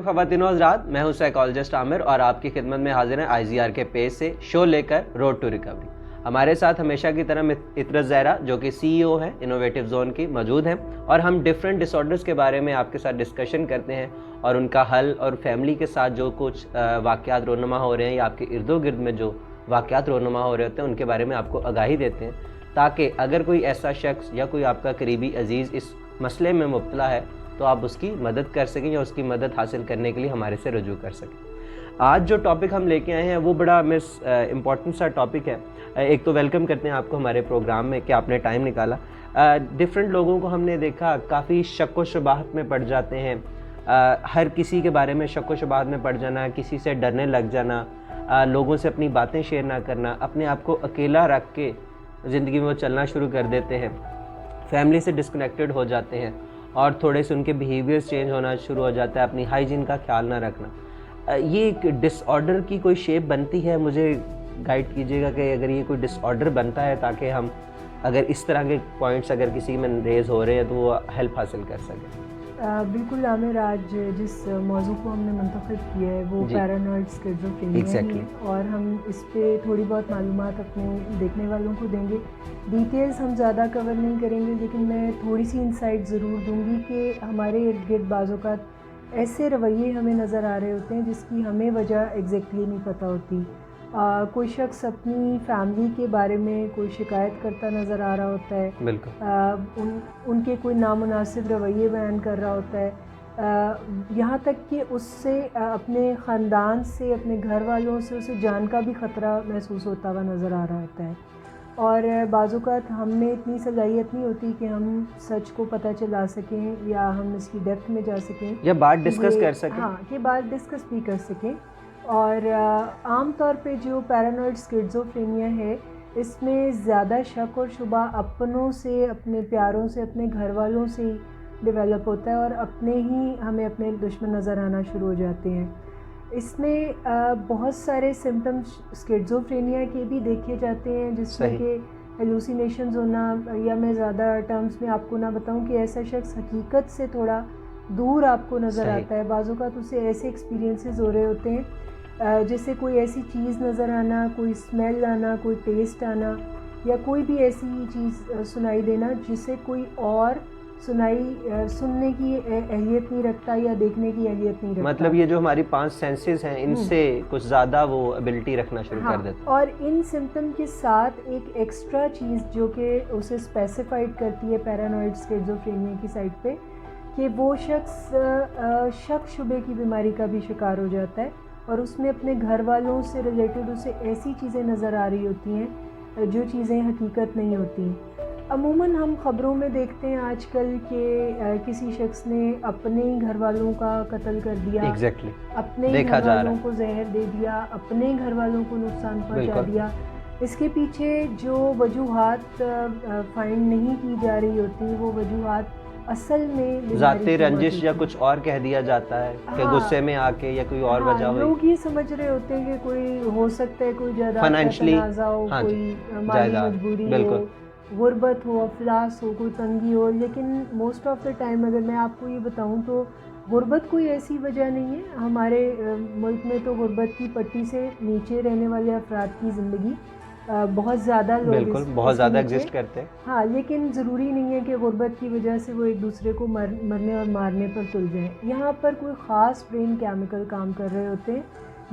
अलैक्म ख़वातीन और हज़रात, मैं हूं साइकोलॉजिस्ट आमिर और आपकी खिदमत में हाजिर हैं IGR के पेज से शो लेकर रोड टू रिकवरी। हमारे साथ हमेशा की तरह इतरत ज़हरा जो कि CEO हैं इनोवेटिव जोन की मौजूद हैं और हम डिफरेंट डिसऑर्डर्स के बारे में आपके साथ डिस्कशन करते हैं और उनका हल और फैमिली के साथ जो कुछ वाक़यात रोनुमा हो रहे हैं या आपके इर्दो गिर्द में जो वाक़यात रोनुमा हो रहे होते हैं उनके बारे में आपको आगाही देते हैं, ताकि अगर कोई ऐसा शख्स या कोई आपका करीबी अजीज़ इस मसले में मुब्तला है तो आप उसकी मदद कर सकें या उसकी मदद हासिल करने के लिए हमारे से रजू कर सकें। आज जो टॉपिक हम लेके आए हैं वो बड़ा इम्पॉर्टेंट सा टॉपिक है। एक तो वेलकम करते हैं आपको हमारे प्रोग्राम में कि आपने टाइम निकाला। डिफरेंट लोगों को हमने देखा काफ़ी शक व शुबहात में पड़ जाते हैं। हर किसी के बारे में शक व शुबहात में पड़ जाना, किसी से डरने लग जाना, लोगों से अपनी बातें शेयर ना करना, अपने आप को अकेला रख के ज़िंदगी में वो चलना शुरू कर देते हैं, फैमिली से डिस्कनेक्टेड हो जाते हैं और थोड़े से उनके बिहेवियर्स चेंज होना शुरू हो जाता है, अपनी हाइजीन का ख्याल ना रखना। ये एक डिसऑर्डर की कोई शेप बनती है? मुझे गाइड कीजिएगा कि अगर ये कोई डिसऑर्डर बनता है ताकि हम अगर इस तरह के पॉइंट्स अगर किसी में रेज हो रहे हैं तो वो हेल्प हासिल कर सकें। बिल्कुल आमिर, आज जिस मौजू को हमने मुंतखब किया है वो पैरानॉइड स्किज़ोफ्रेनिया है और हम इस पे थोड़ी बहुत मालूमात अपने देखने वालों को देंगे। डिटेल्स हम ज़्यादा कवर नहीं करेंगे, लेकिन मैं थोड़ी सी इंसाइट ज़रूर दूंगी कि हमारे इर्द गिर्द बाज़ औक़ात ऐसे रवैये हमें नज़र आ रहे होते हैं जिसकी हमें वजह एग्जैक्टली नहीं पता होती। कोई शख्स अपनी फैमिली के बारे में कोई शिकायत करता नज़र आ रहा होता है, बिल्कुल उनके कोई नामुनासिब रवैये बयान कर रहा होता है, यहाँ तक कि उससे अपने ख़ानदान से, अपने घर वालों से उसे जान का भी ख़तरा महसूस होता हुआ नज़र आ रहा होता है। और बाज़ औक़ात हम में इतनी सलाहियत नहीं होती कि हम सच को पता चला सकें या हम इसकी डेप्थ में जा सकें या बात डिस्कस कर सकें। हाँ, कि बात डिस्कस भी कर सकें। और आम तौर पे जो पैरानॉइड स्किज़ोफ्रेनिया है इसमें ज़्यादा शक और शुबा अपनों से, अपने प्यारों से, अपने घर वालों से डेवलप होता है और अपने ही हमें अपने दुश्मन नज़र आना शुरू हो जाते हैं। इसमें बहुत सारे सिम्टम्स स्किज़ोफ्रेनिया के भी देखे जाते हैं, जिसमें कि हेलुसिनेशंस होना, या मैं ज़्यादा टर्म्स में आपको ना बताऊं कि ऐसा शख्स हकीकत से थोड़ा दूर आपको नज़र आता है। बाज़ औक़ात उसे ऐसे एक्सपीरियंसेस हो रहे होते हैं जैसे कोई ऐसी चीज़ नज़र आना, कोई स्मेल आना, कोई टेस्ट आना, या कोई भी ऐसी चीज़ सुनाई देना जिसे कोई और सुनने की अहलियत नहीं रखता या देखने की अहलियत नहीं रखता। मतलब ये जो हमारी 5 सेंसेस हैं इनसे कुछ ज़्यादा वो एबिलिटी रखना शुरू कर देता है। और इन सिम्टम के साथ एक एक्स्ट्रा चीज़ जो कि उसे स्पेसिफाइड करती है पैरानॉइड स्किज़ोफ्रेनिया की साइड पे, कि वो शख्स शक शुबे की बीमारी का भी शिकार हो जाता है और उसमें अपने घर वालों से रिलेटेड उसे ऐसी चीज़ें नज़र आ रही होती हैं जो चीज़ें हकीकत नहीं होती। अमूमन हम ख़बरों में देखते हैं आजकल कि किसी शख्स ने अपने ही घर वालों का कत्ल कर दिया, अपने ही घर वालों को जहर दे दिया, अपने घर वालों को नुकसान पहुंचा दिया। इसके पीछे जो वजूहात फाइंड नहीं की जा रही होती, वो वजूहात असल में ज़ाती रंजिश या कुछ और कह दिया जाता है कि गुस्से में आके या कोई और वजह हुई। लोग ये समझ रहे होते हैं कि कोई हो सकता है, कोई जायदाद का तनाज़ा हो, कोई माली मजबूरी हो, गुर्बत हो, अफलास हो, कोई तंगी हो। लेकिन मोस्ट ऑफ द टाइम अगर मैं आपको ये बताऊं तो गुर्बत कोई ऐसी वजह नहीं है। हमारे मुल्क में तो गुर्बत की पट्टी से नीचे रहने वाले अफराद की ज़िंदगी बहुत ज़्यादा लोग बहुत ज़्यादा एग्जिस्ट करते हैं। हाँ, लेकिन ज़रूरी नहीं है कि गुर्बत की वजह से वो एक दूसरे को मरने और मारने पर तुल जाएं। यहाँ पर कोई ख़ास ब्रेन केमिकल काम कर रहे होते हैं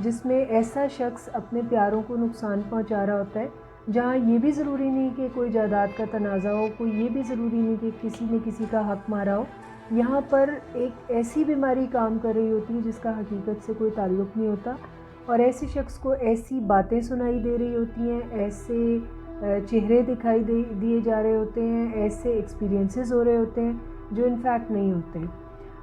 जिसमें ऐसा शख्स अपने प्यारों को नुकसान पहुँचा रहा होता है, जहाँ ये भी ज़रूरी नहीं कि कोई जायदाद का तनाज़ा हो, कोई ये भी ज़रूरी नहीं कि किसी ने किसी का हक़ मारा हो। यहाँ पर एक ऐसी बीमारी काम कर रही होती है जिसका हकीकत से कोई ताल्लुक़ नहीं होता और ऐसे शख्स को ऐसी बातें सुनाई दे रही होती हैं, ऐसे चेहरे दिखाई दिए जा रहे होते हैं, ऐसे एक्सपीरियंसेस हो रहे होते हैं जो इनफैक्ट नहीं होते।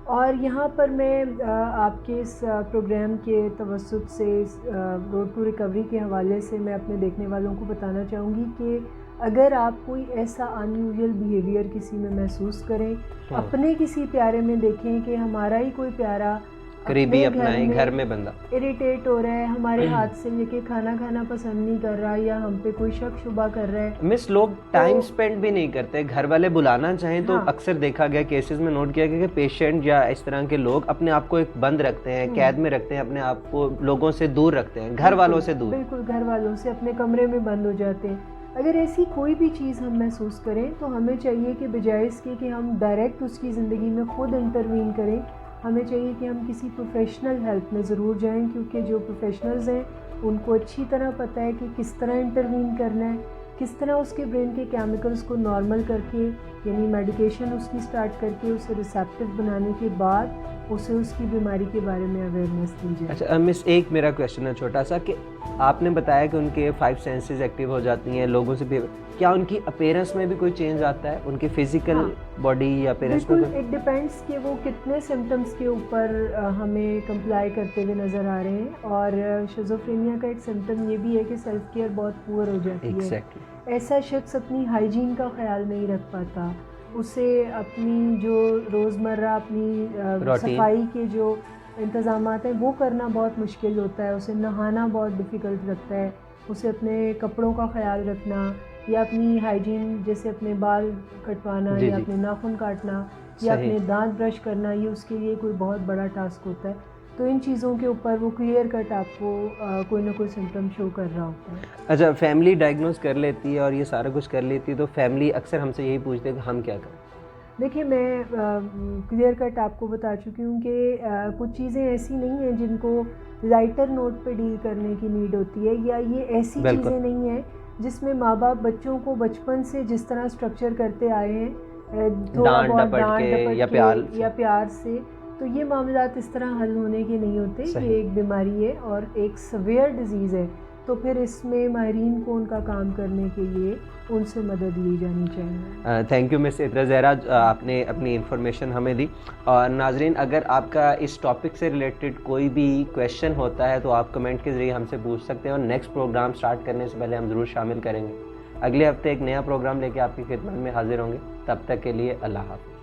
और यहाँ पर मैं आपके इस प्रोग्राम के तवस्सुत से रोड टू रिकवरी के हवाले से मैं अपने देखने वालों को बताना चाहूँगी कि अगर आप कोई ऐसा अनयूजुअल बिहेवियर किसी में महसूस करें, अपने किसी प्यारे में देखें कि हमारा ही कोई प्यारा قریبی اپنا ہی گھر میں بندہ اریٹیٹ ہو رہا ہے، ہمارے ہاتھ سے لے کے کھانا کھانا پسند نہیں کر رہا، یا ہم پہ کوئی شک شبہ کر رہا ہے. مس لوگ ٹائم سپینڈ بھی نہیں کرتے، گھر والے بلانا چاہیں تو ہاں. اکثر دیکھا گیا کیسز میں نوٹ کیا گیا کہ پیشنٹ یا اس طرح کے لوگ اپنے آپ کو ایک بند رکھتے ہیں، قید میں رکھتے ہیں، اپنے آپ کو لوگوں سے دور رکھتے ہیں، گھر والوں سے دور. بالکل گھر والوں سے اپنے کمرے میں بند ہو جاتے ہیں. اگر ایسی کوئی بھی چیز ہم محسوس کریں تو ہمیں چاہیے کہ بجائے اس کے کہ ہم ڈائریکٹ اس کی زندگی میں خود انٹروین کریں، ہمیں چاہیے کہ ہم کسی پروفیشنل ہیلپ میں ضرور جائیں، کیونکہ جو پروفیشنلز ہیں ان کو اچھی طرح پتہ ہے کہ کس طرح انٹروین کرنا ہے، کس طرح اس کے برین کے کیمیکلز کو نارمل کر کے، یعنی میڈیکیشن اس کی سٹارٹ کر کے اسے ریسیپٹیو بنانے کے بعد اسے اس کی بیماری کے بارے میں اویئرنیس دی جائے. اچھا مس، ایک میرا کویشچن ہے چھوٹا سا کہ آپ نے بتایا کہ ان کے 5 سینسز ایکٹیو ہو جاتی ہیں لوگوں سے بھی، کیا ان کی اپیرنس میں بھی کوئی چینج آتا ہے، ان کی فزیکل باڈی یا اپیرنس میں؟ بالکل، اٹ ڈیپینڈس کہ وہ کتنے سمٹمس کے اوپر ہمیں کمپلائی کرتے ہوئے نظر آ رہے ہیں. اور شیزوفرینیا کا ایک سمٹم یہ بھی ہے کہ سیلف کیئر بہت پور ہو جاتی ہے. ایسا شخص اپنی ہائیجین کا خیال نہیں رکھ پاتا، اسے اپنی جو روزمرہ اپنی صفائی کے جو انتظامات ہیں وہ کرنا بہت مشکل ہوتا ہے، اسے نہانا بہت ڈیفیکلٹ لگتا ہے، اسے اپنے کپڑوں کا خیال رکھنا یا اپنی ہائیجین جیسے اپنے بال کٹوانا یا اپنے ناخن کاٹنا یا اپنے دانت برش کرنا، یہ اس کے لیے کوئی بہت بڑا ٹاسک ہوتا ہے. تو ان چیزوں کے اوپر وہ کلیئر کٹ آپ کو کوئی نہ کوئی سمٹم شو کر رہا ہوتا ہے. اچھا، فیملی ڈائگنوز کر لیتی ہے اور یہ سارا کچھ کر لیتی ہے تو فیملی اکثر ہم سے یہی پوچھتے ہیں کہ ہم کیا کریں؟ دیکھیے، میں کلیئر کٹ آپ کو بتا چکی ہوں کہ کچھ چیزیں ایسی نہیں ہیں جن کو لائٹر نوٹ پہ ڈیل کرنے کی نیڈ ہوتی ہے، یا یہ ایسی چیزیں نہیں ہیں جس میں ماں باپ بچوں کو بچپن سے جس طرح اسٹرکچر کرتے آئے ہیں، تھوڑا بہت ڈانٹ ڈپٹ کے یا پیار سے، تو یہ معاملات اس طرح حل ہونے کے نہیں ہوتے. یہ ایک بیماری ہے اور ایک سیویئر ڈیزیز ہے، تو پھر اس میں ماہرین کو ان کا کام کرنے کے لیے ان سے مدد لی جانی چاہیے. تھینک یو مس اطرا زہرا، آپ نے اپنی انفارمیشن ہمیں دی. اور ناظرین، اگر آپ کا اس ٹاپک سے ریلیٹڈ کوئی بھی کویشچن ہوتا ہے تو آپ کمنٹ کے ذریعے ہم سے پوچھ سکتے ہیں، اور نیکسٹ پروگرام سٹارٹ کرنے سے پہلے ہم ضرور شامل کریں گے. اگلے ہفتے ایک نیا پروگرام لے کے آپ کی خدمت میں حاضر ہوں گے. تب تک کے لیے اللہ حافظ.